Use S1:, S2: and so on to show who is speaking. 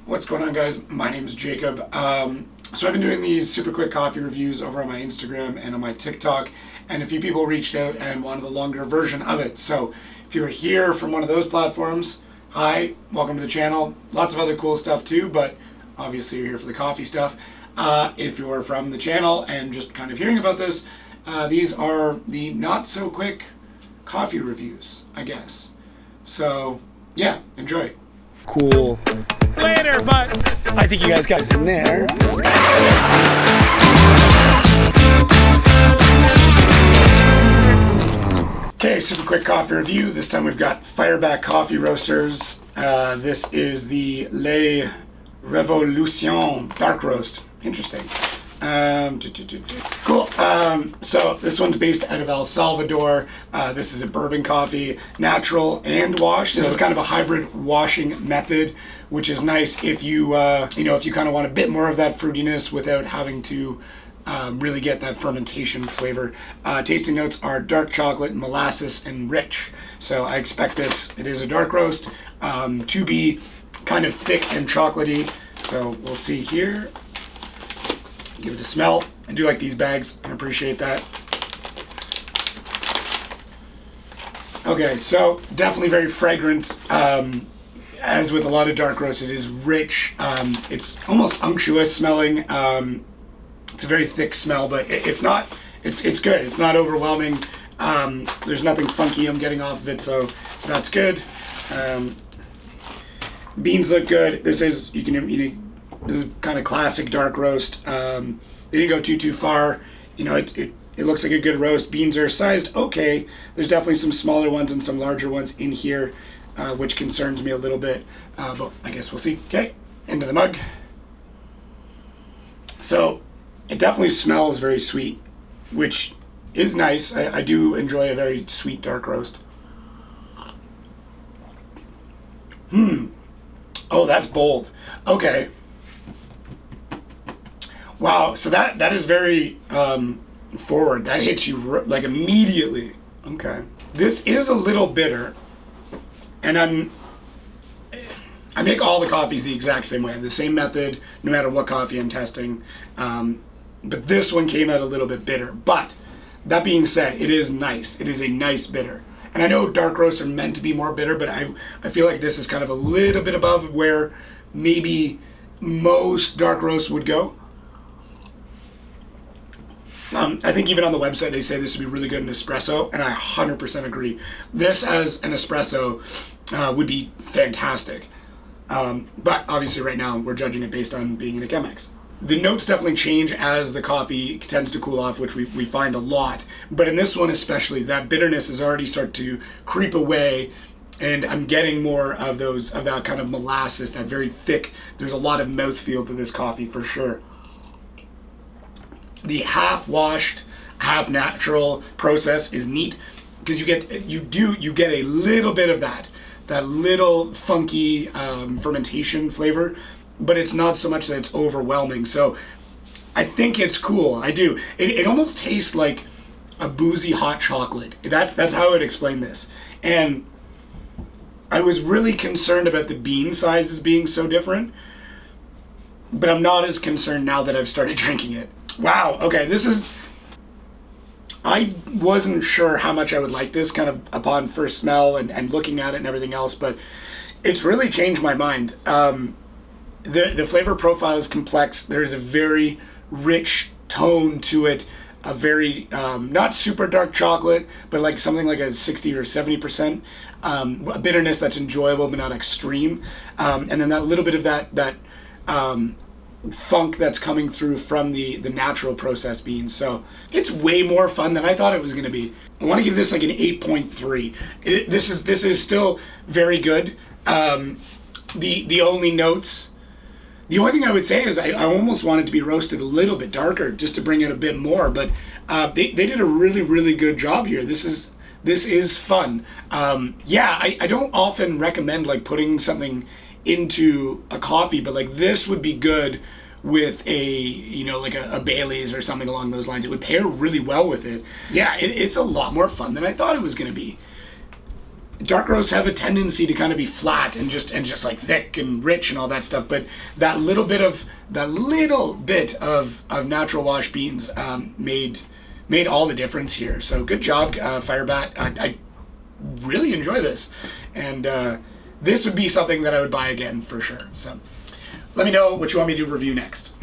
S1: What's going on, guys? My name is Jacob. So I've been doing these super quick coffee reviews over on my Instagram and on my TikTok, and a few people reached out and wanted the longer version of it. So if you're here from one of those platforms, hi, welcome to the channel. Lots of other cool stuff too, but obviously you're here for the coffee stuff. If you're from the channel and just kind of hearing about this, these are the not so quick coffee reviews, I guess. So yeah, enjoy.
S2: Cool. Later, but I think you guys got us in there.
S1: Okay, super quick coffee review. This time we've got Firebat coffee roasters. This is the Revolucion Dark Roast. Interesting. Cool. So this one's based out of El Salvador. This is a bourbon coffee, natural and washed. This is kind of a hybrid washing method, which is nice if you, if you kind of want a bit more of that fruitiness without having to really get that fermentation flavor. Tasting notes are dark chocolate, molasses, and rich. So I expect this, it is a dark roast, to be kind of thick and chocolatey. So we'll see here. Give it a smell. I do like these bags. I appreciate that. Okay, so definitely very fragrant. As with a lot of dark roast, it is rich. It's almost unctuous smelling. It's a very thick smell, but it's not. It's good. It's not overwhelming. There's nothing funky I'm getting off of it, so that's good. Beans look good. This is this is kind of classic dark roast. They didn't go too far. It looks like a good roast. Beans are sized okay. There's definitely some smaller ones and some larger ones in here, which concerns me a little bit. But I guess we'll see. Okay, into the mug. So it definitely smells very sweet, which is nice. I do enjoy a very sweet dark roast. Oh, that's bold. Okay. Wow, so that is very forward. That hits you like immediately. Okay. This is a little bitter, and I make all the coffees the exact same way. I have the same method, no matter what coffee I'm testing. But this one came out a little bit bitter. But that being said, it is nice. It is a nice bitter. And I know dark roasts are meant to be more bitter, but I feel like this is kind of a little bit above where maybe most dark roasts would go. I think even on the website they say this would be really good in espresso, and I 100% agree. This as an espresso would be fantastic. But obviously right now we're judging it based on being in a Chemex. The notes definitely change as the coffee tends to cool off, which we find a lot. But in this one especially, that bitterness has already started to creep away, and I'm getting more of that kind of molasses, that very thick. There's a lot of mouthfeel to this coffee for sure. The half washed, half natural process is neat because you get a little bit of that little funky fermentation flavor, but it's not so much that it's overwhelming. So I think it's cool. I do. It almost tastes like a boozy hot chocolate. That's how I would explain this. And I was really concerned about the bean sizes being so different, but I'm not as concerned now that I've started drinking it. Wow, okay, I wasn't sure how much I would like this kind of upon first smell and looking at it and everything else, but it's really changed my mind. The flavor profile is complex. There's a very rich tone to it, a very, not super dark chocolate, but like something like a 60 or 70%, a bitterness that's enjoyable but not extreme. And then that little bit of that funk that's coming through from the natural processed beans. So it's way more fun than I thought it was going to be. I want to give this like an 8.3. This is still very good. The only notes, the only thing I would say is I almost want it to be roasted a little bit darker just to bring it a bit more, but they did a really good job here. This is fun. I don't often recommend like putting something into a coffee, but like this would be good with a Bailey's or something along those lines. It would pair really well with it. Yeah, it's a lot more fun than I thought it was going to be. dark roasts have a tendency to kind of be flat and just like thick and rich and all that stuff, but that little bit of natural wash beans made all the difference here. So good job, Firebat. I really enjoy this, and this would be something that I would buy again for sure. So let me know what you want me to review next.